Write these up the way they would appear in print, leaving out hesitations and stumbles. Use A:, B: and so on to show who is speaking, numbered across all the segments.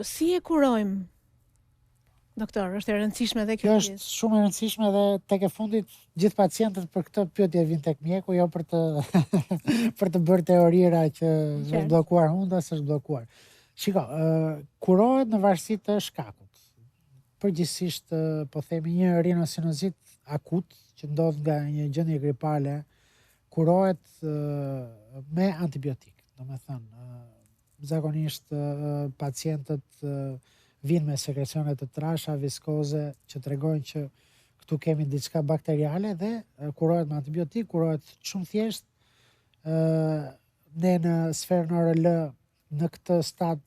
A: Si e kurojmë? Doktor, është e rëndësishme dhe
B: kjo është shumë e rëndësishme dhe tek e fundit gjithë pacientët për këtë pyetje vinë tek mjeku, jo për të për të bërë teorira që është bllokuar hunda, s'është bllokuar. Shiko, kurohet në varësi të shkakut. Përgjithsisht po themi një rinosinozit akut që ndodh nga një gjendje gripale kurohet me antibiotik. Domethënë, zakonisht pacientët vinë me sekrecione të trasha, viskoze, që tregojnë që këtu kemi diçka bakteriale dhe kurohet me antibiotik, kurohet shumë thjesht. Ne në sferën ORL në këtë stad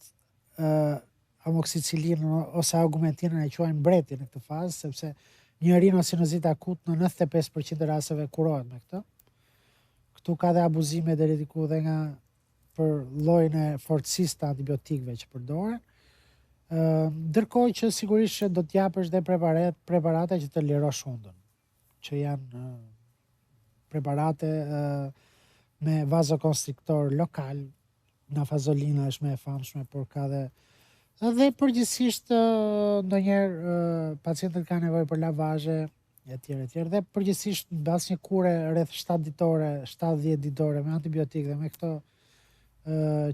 B: amoksicilin ose augmentinën e quajmë mbreti në këtë fazë, sepse një rinosinozit akut në 95% të rasteve kurohet me këtë. Këtu ka dhe abuzime deri diku dhe nga për llojin e fortësisë të antibiotikëve që përdoren. Ndërkohë që sigurisht që do t'japësh dhe preparate që të lirosh hundën, që janë preparate me vazokonstriktor lokal, nafazolina është më e famshme, por ka dhe përgjithsisht ndonjëherë pacientët kanë nevojë për lavazhe etj. Dhe përgjithsisht mbas një kure rreth 7 ditore, 7-10 ditore me antibiotik dhe me këto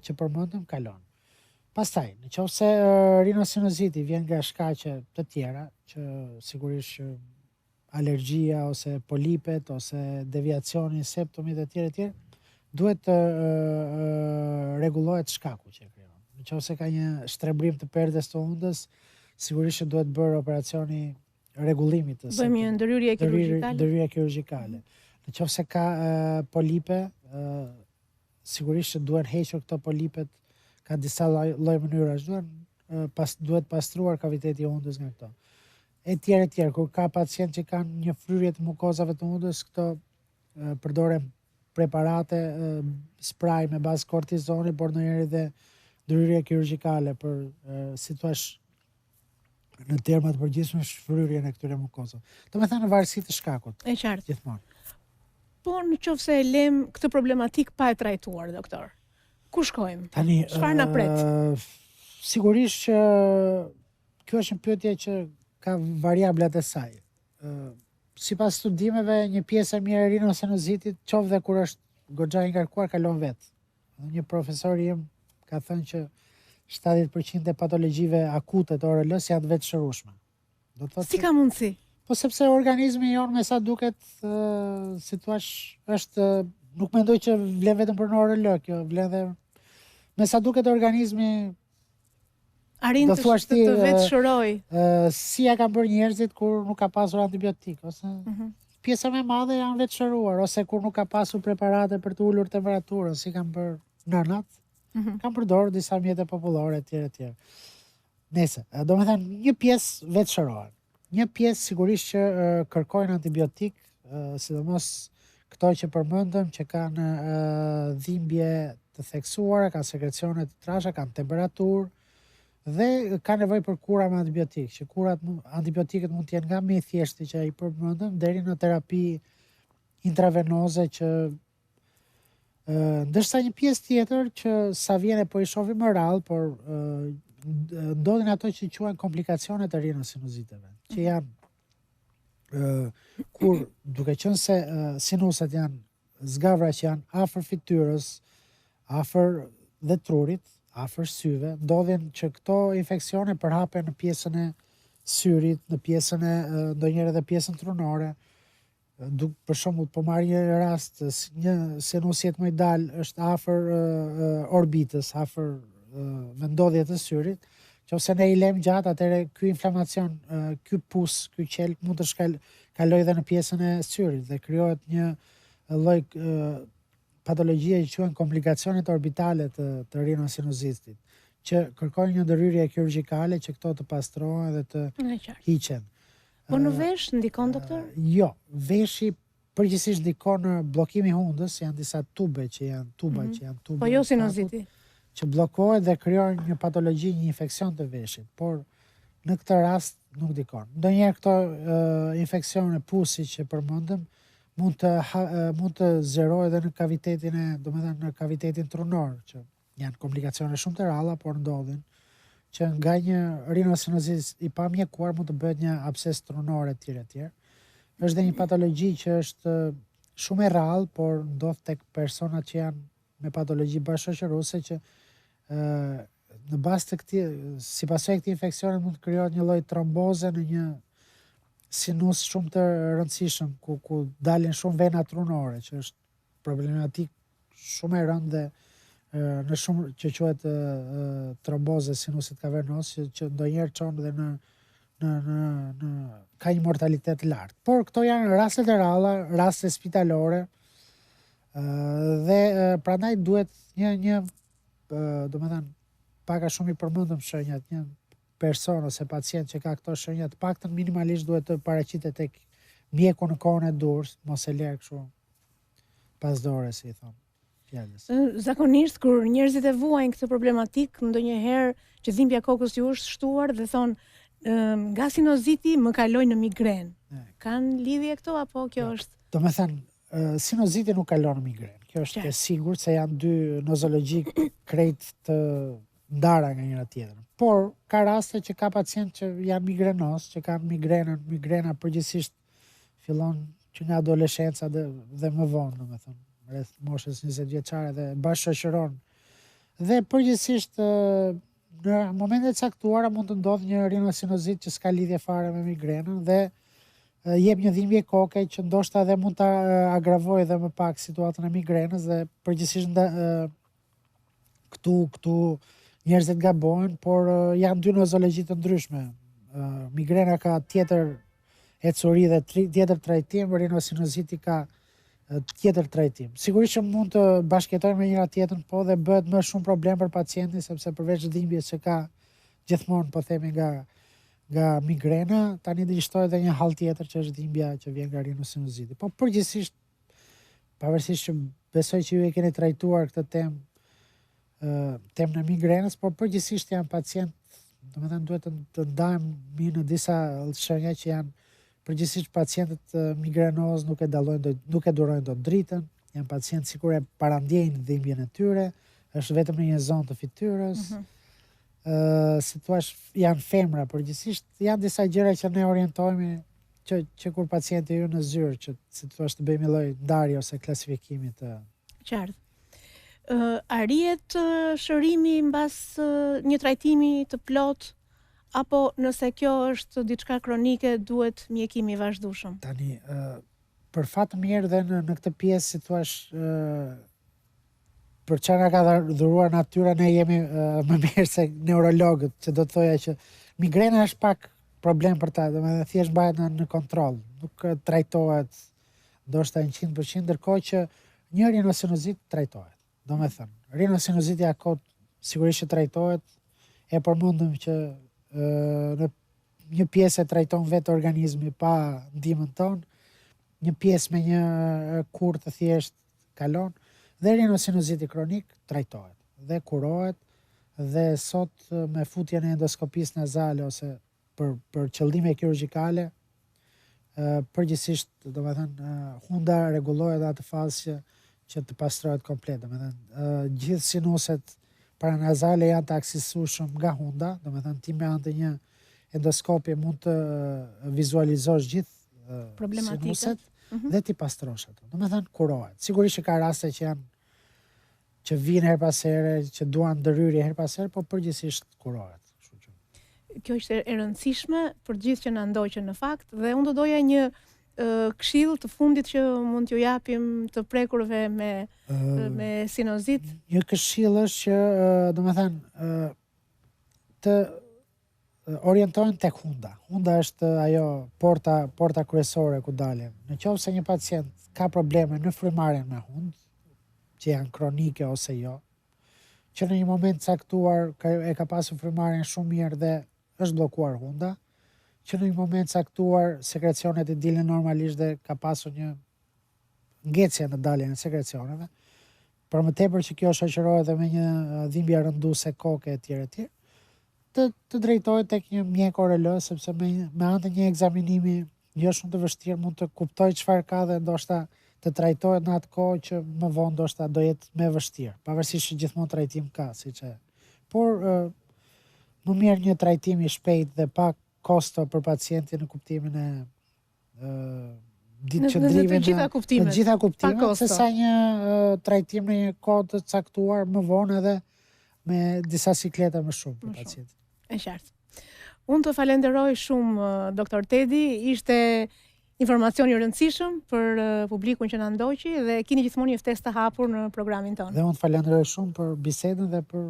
B: që përmendëm kalon. Pastaj, nëse rinosinoziti vjen nga shkaqe të tjera, që sigurisht që alergjia ose polipet ose deviacioni i septumit etj, duhet të rregullohet shkaku që e krijon. Nëse ka një shtrebrim të perdes të hundës, sigurisht që duhet bërë operacioni rregullimit të septumit.
A: Bëjmë një ndërhyrje
B: kirurgjikale. Nëse ka polipe, sigurisht që duhen hequr këto polipet. Ka disa lloj mënyrash, duhet pastruar kaviteti i hundës nga këto. Etj. Kur ka pacient që kanë një fryrje të mukozave të hundës, këto përdoren preparate, spray me bazë kortizoni, por ndonjëherë dhe ndërhyrje kirurgjikale për si thua në terma të përgjithshëm shfryrjen e këtyre mukozave. Domethënë në varësi të shkakut.
A: E qartë.
B: Gjithmonë.
A: Po nëse e lëm këtë problematik pa e trajtuar, doktor, ku shkojmë?
B: Tani,
A: çfarë na pret?
B: Sigurisht që kjo është një pyetje që ka variablat e saj. Sipas studimeve, një pjesë e mirë e rinosinusitit, qoftë dhe kur është goxha i ngarkuar, kalon vetë. Një profesor im ka thënë që 70% e patologjive akute të ORL-s janë vetë shërueshme.
A: Si ka mundësi?
B: Po sepse organizmi jonë me sa duket, si thua, është nuk mendoj që vlen vetëm për në ORL, kjo vlen dhe me sa duket organizmi
A: arrin të vetë shëroj.
B: Si ja kanë bërë njerëzit kur nuk ka pasur antibiotik, ose pjesa më e madhe janë vetë shëruar, ose kur nuk ka pasur preparate për të ulur temperaturën, si kanë bërë nënat, kanë përdorur disa mjete popullore etj. Nëse, domethënë një pjesë vetë shërohen. Një pjesë sigurisht që kërkojnë antibiotik, sidomos këto që përmendëm që kanë dhimbje të theksuara, kanë sekrecione të trasha, kanë temperaturë dhe kanë nevojë për kura me antibiotik, që antibiotikët mund të jenë nga më i thjeshti që ai përmendëm deri në terapi intravenoze që ndërsa një pjesë tjetër që sa vjen po i shohim më rrallë, por ndodhin ato që quhen komplikacionet e rinosinoziteve, që janë kur duke qenë se sinusat janë zgavra që janë afër fytyrës, afër dhe trurit, afër syve, ndodhin që këto infeksione përhapen në pjesën e syrit, në pjesën e ndonjëherë edhe pjesën trunore. Për shembull, po marr një rast, një sinus jetmoj dal është afër orbitës, afër vendodhjes së syrit, nëse ne i lëm gjatë, atëherë ky inflamacion, ky pus, ky qelk mund të kalojë edhe në pjesën e syrit dhe krijohet një lloj patologjie që quhen komplikacionet orbitale të rinosinusitit, që kërkojnë një ndërhyrje kirurgjikale që këto të pastrohen dhe të hiqen.
A: Po në vesh ndikon, doktor?
B: Jo, veshi përgjithsisht ndikon në bllokimin e hundës, janë disa tube që janë tuba që janë tuba.
A: Po jo sinuziti.
B: Që bllokohet dhe krijon një patologji, një infeksion të veshit, por në këtë rast nuk ndikon. Ndonjëherë këto infeksione pusi që përmendëm mund të zerojë edhe në kavitetin në kavitetin trunor, që janë komplikacione shumë të rralla, por ndodhin. që nga një rinosinozit i pamjekuar mund të bëhet një absces trunor etj. Është dhe një patologji që është shumë e rrallë, por ndodh tek personat që janë me patologji bashkëshoqëruese që në bazë të këtij, si pasojë këtij infeksioni mund të krijohet një lloj tromboze në një sinus shumë të rëndësishëm ku dalin shumë vena trunore, që është problematik shumë e rëndë dhe në shumë që quhet tromboze sinusit kavernos që ndonjëherë çon dhe në ka një mortalitet lartë. Por këto janë rastet e rralla, raste spitalore, dhe prandaj duhet një domethënë pak a shumë i përmendëm shenjat, një person ose pacient që ka këto shenjat, paktën minimalisht duhet të paraqitet tek mjeku në kohën e dur, mos e lërë kështu pas dore, si i thonë fjalës.
A: Zakonisht kur njerëzit e vuajnë këtë problematik, ndonjëherë që dhimbja kokës ju është shtuar dhe thonë nga sinoziti më kaloj në migren. Kanë lidhje këto apo kjo është?
B: Domethënë, sinoziti nuk kalon në migren. Kjo është e sigurt se janë dy nozologji krejt të ndara nga njëra tjetrën. Por ka raste që ka pacient që janë migrenos, që kanë migrena përgjithsisht fillon që nga adoleshenca dhe më vonë, domethënë, rreth moshës 20 vjeçare dhe bashkëshoqëron. Dhe përgjithsisht në momente të caktuara mund të ndodhë një rinosinozit që s'ka lidhje fare me migrenën dhe jep një dhimbje koke që ndoshta edhe mund ta agravojë edhe më pak situatën e migrenës dhe përgjithsisht këtu njerëzit gabojnë, por janë dy nozologji të ndryshme. Migrena ka tjetër ecuri dhe tjetër trajtim, rinosinoziti ka tjetër trajtim. Sigurisht që mund të bashkëjetojnë me njëra tjetrën, po dhe bëhet më shumë problem për pacientin sepse përveç dhimbjes që ka gjithmonë, po themi nga migrena, tani dishtohet edhe një hall tjetër që është dhimbja që vjen nga rinosinoziti. Po përgjithsisht, pavarësisht që besoj që ju e keni trajtuar këtë temën e migrenës, por përgjithsisht janë pacient, domethënë duhet të ndajmë në disa shenja që janë përgjithsisht pacientët migrenoz nuk e durojnë dot dritën, janë pacientë sikur e parandjejnë dhimbjen e tyre, është vetëm në një zonë të fytyrës. Si thua, janë femra, përgjithsisht janë disa gjëra që ne orientohemi që kur pacienti ju në zyrë, që si thua të bëjmë lloj ndarje ose klasifikimi të
A: qartë. Arrihet shërimi mbas një trajtimi të plot, apo nëse kjo është diçka kronike, duhet mjekimi i vazhdueshëm?
B: Tani, për fat të mirë dhe në këtë pjesë, si thua, për çfarë na ka dhuruar natyra, ne jemi më mirë se neurologët, që do të thoja që migrena është pak problem për ta, domethënë thjesht bëhet në kontroll, nuk trajtohet ndoshta 100%, ndërkohë që një rinosinozit trajtohet. Domethënë, rinosinoziti akut sigurisht që trajtohet, e përmendëm që në një pjesë e trajton vetë organizmi pa ndihmën tonë, një pjesë me një kur të thjesht kalon, dhe rinosinoziti kronik trajtohet dhe kurohet, dhe sot me futjen e endoskopisë nazale ose për qëllime kirurgjikale, përgjithsisht, domethënë, hunda rregullohet atë fazë që të pastrohet komplet, domethënë gjithë sinuset paranazale janë të aksisueshëm nga hunda, domethënë ti me anë të një endoskopi mund të vizualizosh gjithë sinuset dhe ti pastrosh ato. Domethënë kurohet. Sigurisht që ka raste që vinë her pas here, që duan ndërhyrje her pas here, po përgjithsisht kurohet.
A: Kjo është e rëndësishme për gjithë që na ndoqën në fakt, dhe unë do doja një këshill të fundit që mund t'ju japim të prekurve me sinozit.
B: Një këshill është që, domethënë, të orientohen tek hunda. Hunda është ajo porta kryesore ku dalin. Në qoftë se një pacient ka probleme në frymarrjen me hund, që janë kronike ose jo, që në një moment caktuar e ka pasur frymarrjen shumë mirë dhe është bllokuar hunda, që në një moment caktuar sekrecionet i dilin normalisht dhe ka pasur një ngecje në daljen e sekrecioneve, për më tepër që kjo shoqërohet edhe me një dhimbje rënduese koke etj. Të drejtohet tek një mjek ORL, sepse me anë të një ekzaminimi jo shumë të vështirë mund të kuptoj çfarë ka dhe ndoshta të trajtohet në atë kohë që më vonë ndoshta do jetë më vështirë, pavarësisht që gjithmonë trajtim ka, siç e. Por më mirë një trajtim i shpejt dhe pa kosto për pacientin në kuptimin e ditë qëndrimit në gjitha kuptimet, se sa një trajtim në një kohë të caktuar më vonë edhe me disa sikleta më shumë për pacientin.
A: E qartë. Unë të falenderoj shumë doktor Tedi, ishte informacion i rëndësishëm për publikun që na ndoqi dhe keni gjithmonë një ftesë të hapur në programin tonë.
B: Dhe unë falenderoj shumë për bisedën dhe për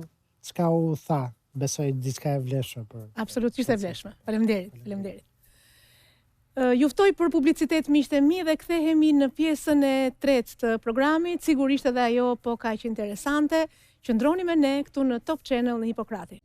B: çka u tha. Besoj diçka e vlefshme për.
A: Absolutisht e vlefshme. Faleminderit. Juftoj për publicitet miqtë e mi dhe kthehemi në pjesën e tretë të programit, sigurisht edhe ajo po kaq interesante. Qëndroni me ne këtu në Top Channel në Hipokrati.